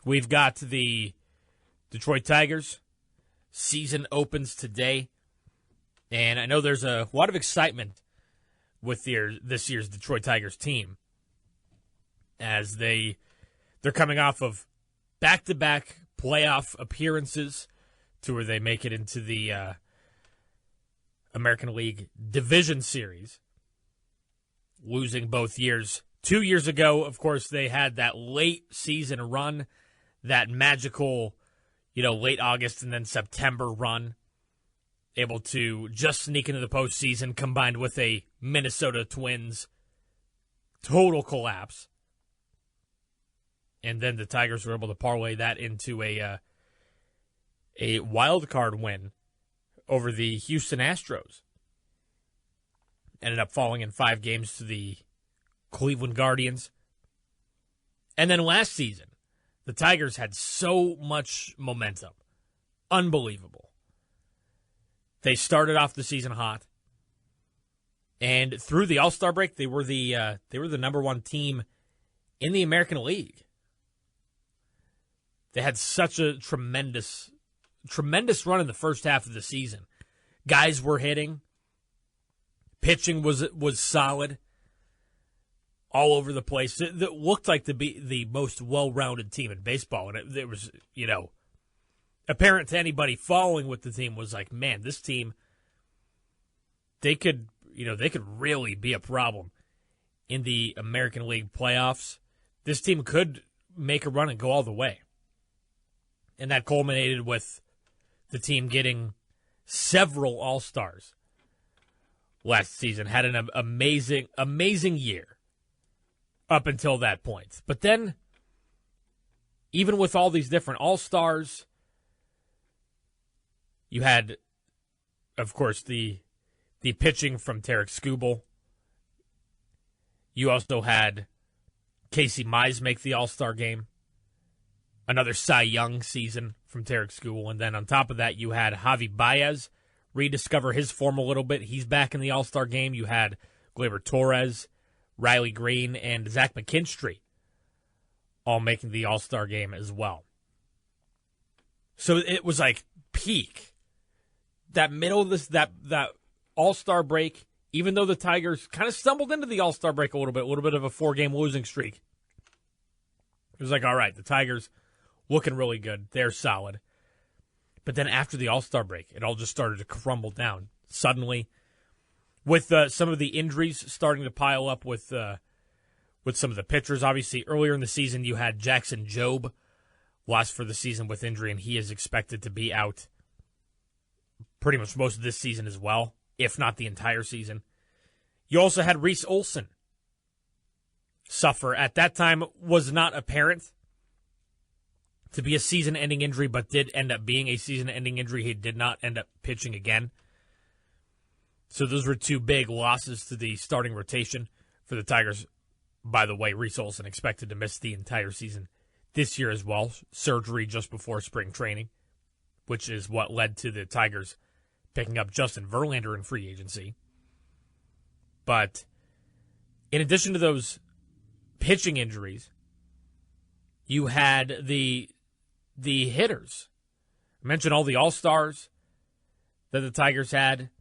We've got the Detroit Tigers. Season opens today. And I know there's a lot of excitement with this year's Detroit Tigers team as they're coming off of back-to-back playoff appearances to where they make it into the American League Division Series, losing both years. 2 years ago, of course, they had that late season run, that magical, late August and then September run, able to just sneak into the postseason, combined with a Minnesota Twins total collapse. And then the Tigers were able to parlay that into a wild card win over the Houston Astros. Ended up falling in 5 games to the Cleveland Guardians. And then last season, the Tigers had so much momentum. Unbelievable. They started off the season hot. And through the All-Star break, they were the number one team in the American League. They had such a tremendous run in the first half of the season. Guys were hitting. Pitching was solid. All over the place. It looked like to be the most well-rounded team in baseball. And it was, apparent to anybody following with the team was like, man, this team, they could really be a problem in the American League playoffs. This team could make a run and go all the way. And that culminated with the team getting several All-Stars last season. Had an amazing year up until that point. But then, even with all these different All-Stars, you had, of course, the pitching from Tarek Skubal. You also had Casey Mize make the All-Star game. Another Cy Young season from Tarek Skubal. And then on top of that, you had Javi Baez rediscover his form a little bit. He's back in the All-Star game. You had Gleyber Torres, Riley Green, and Zach McKinstry all making the All-Star game as well. So it was like peak. That middle of that All-Star break, even though the Tigers kind of stumbled into the All-Star break a little bit of a 4-game losing streak. It was like, all right, the Tigers looking really good. They're solid. But then after the All-Star break, it all just started to crumble down suddenly. With some of the injuries starting to pile up with some of the pitchers. Obviously, earlier in the season, you had Jackson Jobe lost for the season with injury, and he is expected to be out pretty much most of this season as well, if not the entire season. You also had Reese Olson suffer. At that time, was not apparent to be a season-ending injury, but did end up being a season-ending injury. He did not end up pitching again. So those were 2 big losses to the starting rotation for the Tigers. By the way, Reese Olson expected to miss the entire season this year as well. Surgery just before spring training, which is what led to the Tigers picking up Justin Verlander in free agency. But in addition to those pitching injuries, you had the hitters. I mentioned all the All-Stars that the Tigers had.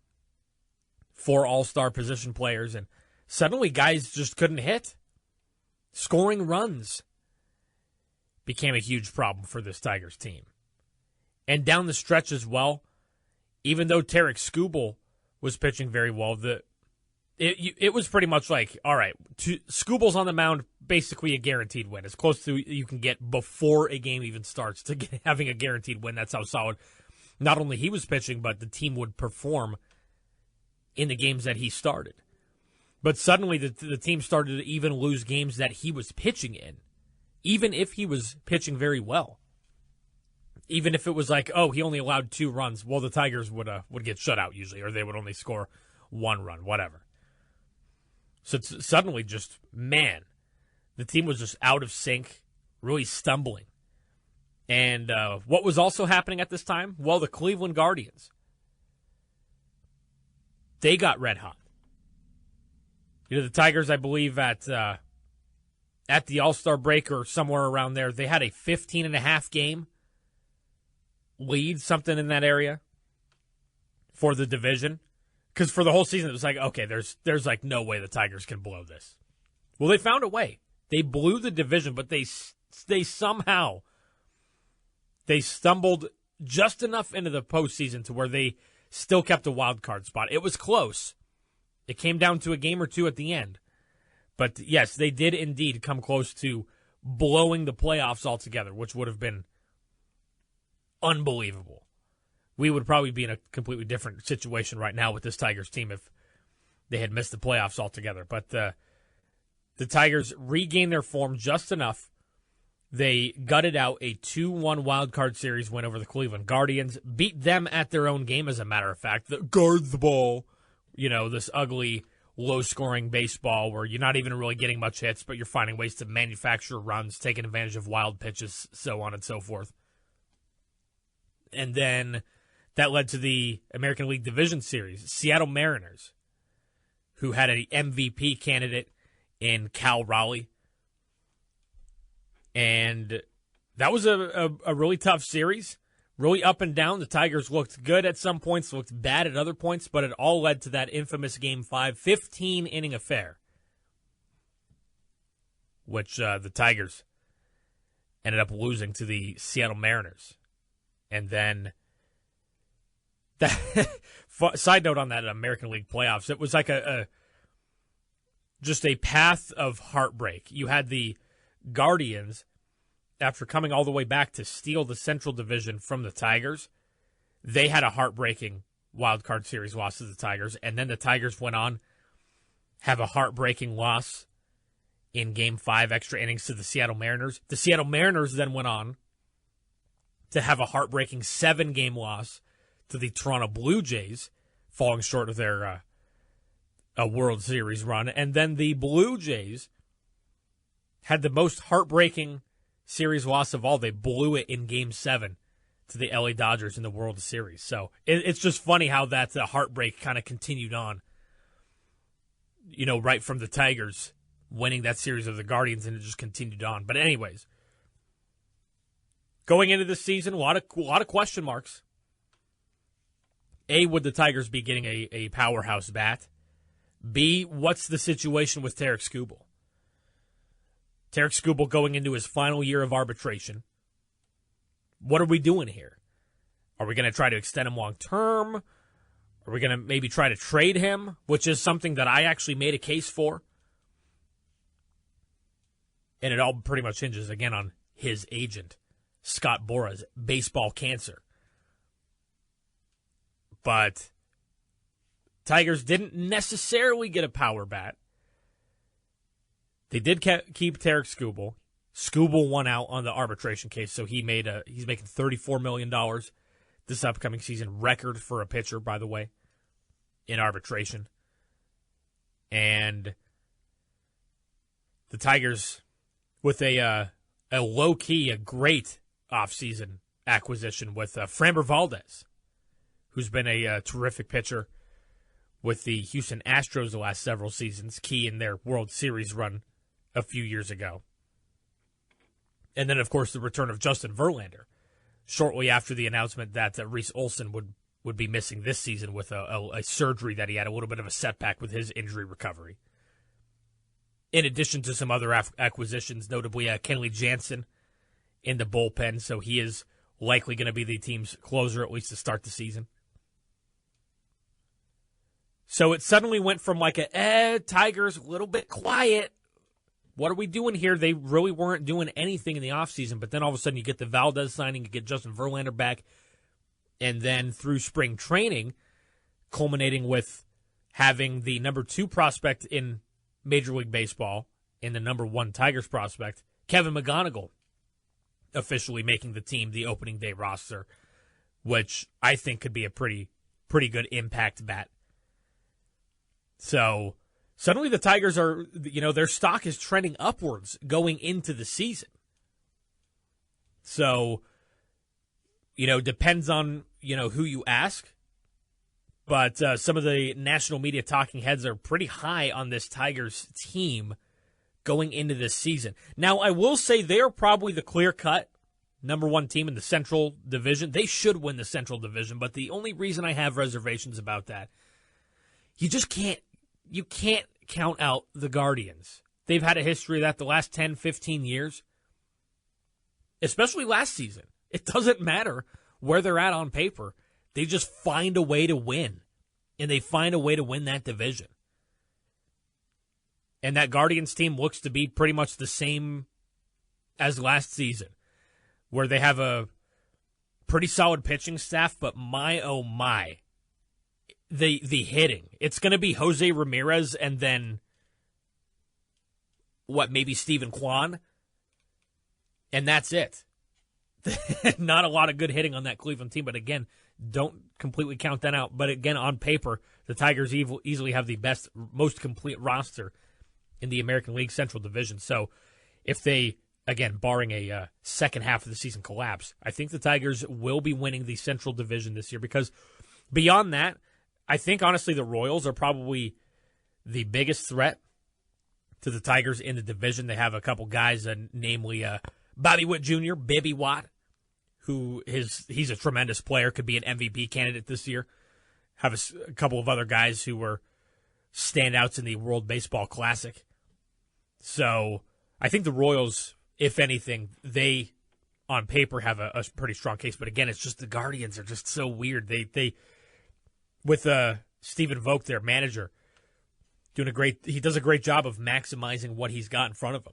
4 All-Star position players, and suddenly guys just couldn't hit. Scoring runs became a huge problem for this Tigers team. And down the stretch as well, even though Tarek Skubal was pitching very well, it was pretty much like, all right, Skubal's on the mound, basically a guaranteed win. As close to you can get before a game even starts to having a guaranteed win. That's how solid not only he was pitching, but the team would perform in the games that he started. But suddenly the team started to even lose games that he was pitching in, even if he was pitching very well. Even if it was like, oh, he only allowed 2 runs, well, the Tigers would get shut out usually, or they would only score 1 run, whatever. So it's suddenly just, man, the team was just out of sync, really stumbling. And what was also happening at this time? Well, the Cleveland Guardians, they got red hot. The Tigers, I believe, at at the All-Star break or somewhere around there, they had a 15.5 game lead, something in that area, for the division. Because for the whole season, it was like, okay, there's like no way the Tigers can blow this. Well, they found a way. They blew the division, but they somehow, they stumbled just enough into the postseason to where they still kept a wild card spot. It was close. It came down to a game or two at the end. But yes, they did indeed come close to blowing the playoffs altogether, which would have been unbelievable. We would probably be in a completely different situation right now with this Tigers team if they had missed the playoffs altogether. But the Tigers regained their form just enough. They gutted out a 2-1 wildcard series win over the Cleveland Guardians, beat them at their own game, as a matter of fact. Guard the ball. You know, this ugly, low-scoring baseball where you're not even really getting much hits, but you're finding ways to manufacture runs, taking advantage of wild pitches, so on and so forth. And then that led to the American League Division Series. Seattle Mariners, who had an MVP candidate in Cal Raleigh. And that was a really tough series, really up and down. The Tigers looked good at some points, looked bad at other points, but it all led to that infamous Game 5 15-inning affair, which the Tigers ended up losing to the Seattle Mariners. And then, side note on that American League playoffs, it was like just a path of heartbreak. You had the Guardians, after coming all the way back to steal the Central Division from the Tigers, they had a heartbreaking wild card series loss to the Tigers, and then the Tigers went on have a heartbreaking loss in Game 5 extra innings to the Seattle Mariners. The Seattle Mariners then went on to have a heartbreaking 7-game loss to the Toronto Blue Jays, falling short of their a World Series run. And then the Blue Jays had the most heartbreaking series loss of all. They blew it in Game 7 to the LA Dodgers in the World Series. So it's just funny how that heartbreak kind of continued on, you know, right from the Tigers winning that series of the Guardians, and it just continued on. But anyways, going into this season, a lot of question marks. A, would the Tigers be getting a powerhouse bat? B, what's the situation with Tarik Skubal? Tarik Skubal going into his final year of arbitration. What are we doing here? Are we going to try to extend him long term? Are we going to maybe try to trade him, which is something that I actually made a case for? And it all pretty much hinges, again, on his agent, Scott Bora's baseball cancer. But Tigers didn't necessarily get a power bat. They did keep Tarik Skubal. Skubal won out on the arbitration case, so he's making $34 million this upcoming season. Record for a pitcher, by the way, in arbitration. And the Tigers, with a low-key, a great offseason acquisition with Framber Valdez, who's been a terrific pitcher with the Houston Astros the last several seasons, key in their World Series run a few years ago. And then, of course, the return of Justin Verlander shortly after the announcement that Reese Olson would be missing this season with a surgery that he had, a little bit of a setback with his injury recovery. In addition to some other acquisitions, notably Kenley Jansen in the bullpen, so he is likely going to be the team's closer, at least to start the season. So it suddenly went from like Tigers, a little bit quiet. What are we doing here? They really weren't doing anything in the offseason, but then all of a sudden you get the Valdez signing, you get Justin Verlander back, and then through spring training, culminating with having the number 2 prospect in Major League Baseball and the number 1 Tigers prospect, Kevin McGonigal, officially making the team the opening day roster, which I think could be a pretty good impact bat. So suddenly the Tigers are, their stock is trending upwards going into the season. So, depends on, who you ask. But some of the national media talking heads are pretty high on this Tigers team going into this season. Now, I will say they are probably the clear-cut number one team in the Central Division. They should win the Central Division, but the only reason I have reservations about that, you can't count out the Guardians. They've had a history of that the last 10, 15 years, especially last season. It doesn't matter where they're at on paper. They just find a way to win, and they find a way to win that division. And that Guardians team looks to be pretty much the same as last season, where they have a pretty solid pitching staff, but my, oh my, the hitting. It's going to be Jose Ramirez and then, maybe Steven Kwan? And that's it. Not a lot of good hitting on that Cleveland team, but again, don't completely count that out. But again, on paper, the Tigers easily have the best, most complete roster in the American League Central Division. So if they, again, barring a second half of the season collapse, I think the Tigers will be winning the Central Division this year, because beyond that, I think, honestly, the Royals are probably the biggest threat to the Tigers in the division. They have a couple guys, namely Bobby Witt Jr., Bibby Watt, who he's a tremendous player, could be an MVP candidate this year. Have a couple of other guys who were standouts in the World Baseball Classic. So I think the Royals, if anything, they on paper have a pretty strong case. But again, it's just the Guardians are just so weird. They with Stephen Vogt, their manager, he does a great job of maximizing what he's got in front of him.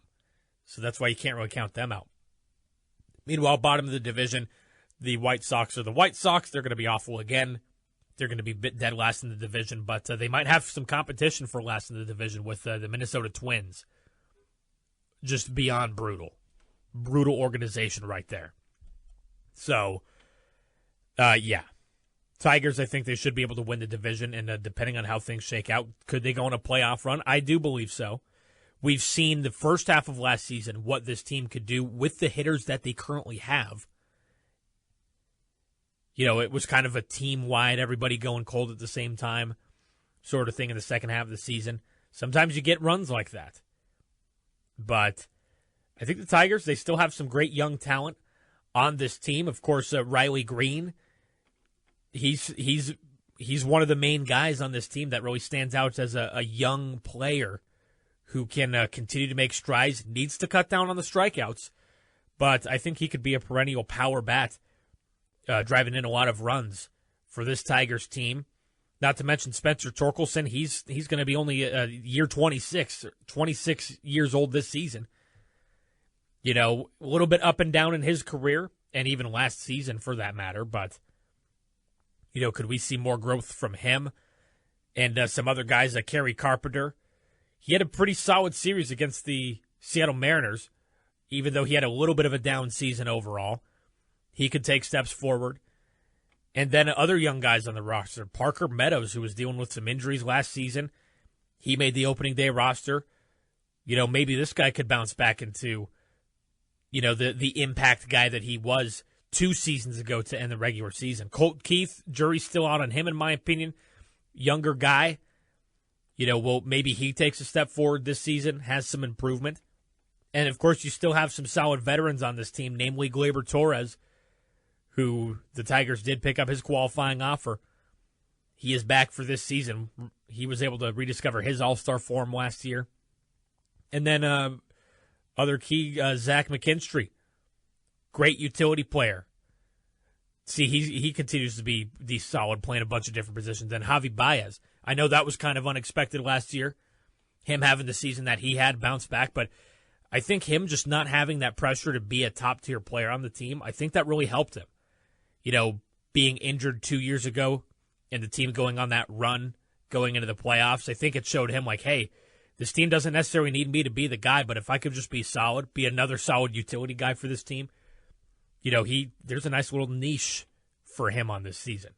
So that's why you can't really count them out. Meanwhile, bottom of the division, the White Sox are the White Sox. They're going to be awful again. They're going to be dead last in the division, but they might have some competition for last in the division with the Minnesota Twins. Just beyond brutal. Brutal organization right there. So, yeah. Tigers, I think they should be able to win the division, and depending on how things shake out, could they go on a playoff run? I do believe so. We've seen the first half of last season what this team could do with the hitters that they currently have. You know, it was kind of a team-wide, everybody going cold at the same time sort of thing in the second half of the season. Sometimes you get runs like that. But I think the Tigers, they still have some great young talent on this team. Of course, Riley Green, he's one of the main guys on this team that really stands out as a young player who can continue to make strides, needs to cut down on the strikeouts, but I think he could be a perennial power bat, driving in a lot of runs for this Tigers team. Not to mention Spencer Torkelson, he's going to be only year 26 years old this season. You know, a little bit up and down in his career, and even last season for that matter, but, you know, could we see more growth from him? And some other guys like Kerry Carpenter. He had a pretty solid series against the Seattle Mariners, even though he had a little bit of a down season overall. He could take steps forward. And then other young guys on the roster. Parker Meadows, who was dealing with some injuries last season. He made the opening day roster. You know, maybe this guy could bounce back into, you know, the impact guy that he was 2 seasons ago to end the regular season. Colt Keith, jury's still out on him, in my opinion. Younger guy. You know, well, maybe he takes a step forward this season, has some improvement. And, of course, you still have some solid veterans on this team, namely Gleyber Torres, who the Tigers did pick up his qualifying offer. He is back for this season. He was able to rediscover his all-star form last year. And then other key, Zach McKinstry, great utility player. See, he continues to be the solid, playing a bunch of different positions. And Javi Baez, I know that was kind of unexpected last year, him having the season that he had, bounce back, but I think him just not having that pressure to be a top-tier player on the team, I think that really helped him. You know, being injured 2 years ago and the team going on that run, going into the playoffs, I think it showed him like, hey, this team doesn't necessarily need me to be the guy, but if I could just be solid, be another solid utility guy for this team, you know, there's a nice little niche for him on this season.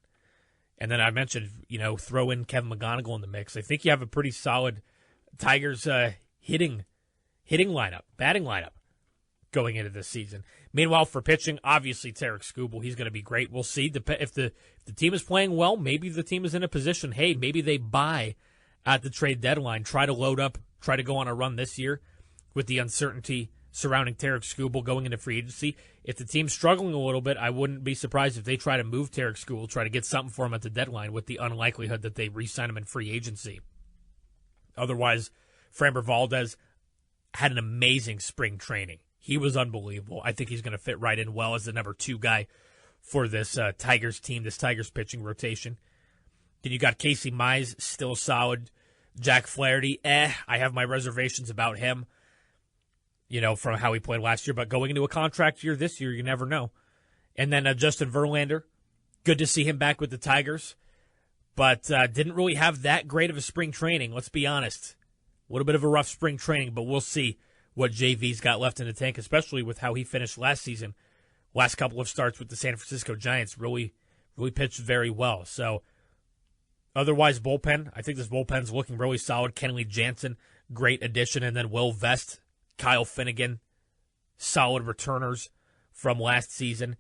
And then I mentioned, you know, throw in Kevin McGonigal in the mix. I think you have a pretty solid Tigers hitting lineup, batting lineup going into this season. Meanwhile, for pitching, obviously Tarek Skubal, he's going to be great. We'll see. If the team is playing well, maybe the team is in a position, hey, maybe they buy at the trade deadline, try to load up, try to go on a run this year with the uncertainty surrounding Tarek Skubal going into free agency. If the team's struggling a little bit, I wouldn't be surprised if they try to move Tarek Skubal, try to get something for him at the deadline with the unlikelihood that they re-sign him in free agency. Otherwise, Framber Valdez had an amazing spring training. He was unbelievable. I think he's going to fit right in well as the number 2 guy for this Tigers team, this Tigers pitching rotation. Then you got Casey Mize, still solid. Jack Flaherty, I have my reservations about him, from how he played last year. But going into a contract year this year, you never know. And then Justin Verlander, good to see him back with the Tigers. But didn't really have that great of a spring training, let's be honest. A little bit of a rough spring training, but we'll see what JV's got left in the tank, especially with how he finished last season. Last couple of starts with the San Francisco Giants really pitched very well. So otherwise, bullpen, I think this bullpen's looking really solid. Kenley Jansen, great addition. And then Will Vest, Kyle Finnegan, solid returners from last season.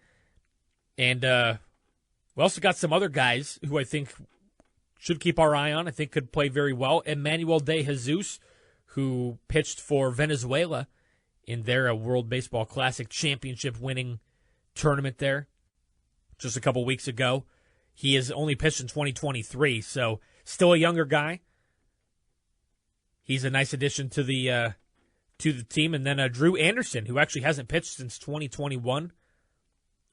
And we also got some other guys who I think should keep our eye on. I think could play very well. Emmanuel De Jesus, who pitched for Venezuela in their World Baseball Classic championship winning tournament there just a couple weeks ago. He has only pitched in 2023, so still a younger guy. He's a nice addition to the team. And then Drew Anderson, who actually hasn't pitched since 2021.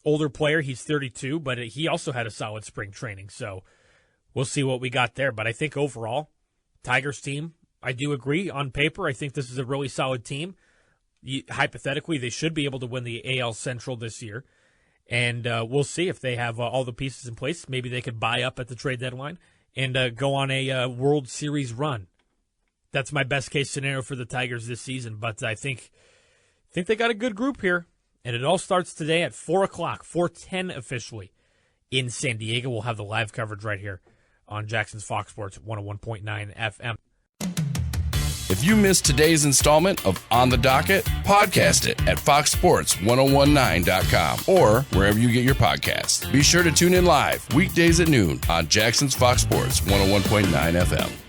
Older player, he's 32, but he also had a solid spring training. So we'll see what we got there. But I think overall, Tigers team, I do agree. On paper, I think this is a really solid team. Hypothetically, they should be able to win the AL Central this year. And we'll see if they have all the pieces in place. Maybe they could buy up at the trade deadline and go on a World Series run. That's my best case scenario for the Tigers this season. But I think they got a good group here. And it all starts today at 4 o'clock, 4:10 officially in San Diego. We'll have the live coverage right here on Jackson's Fox Sports 101.9 FM. If you missed today's installment of On the Docket, podcast it at foxsports1019.com or wherever you get your podcasts. Be sure to tune in live weekdays at noon on Jackson's Fox Sports 101.9 FM.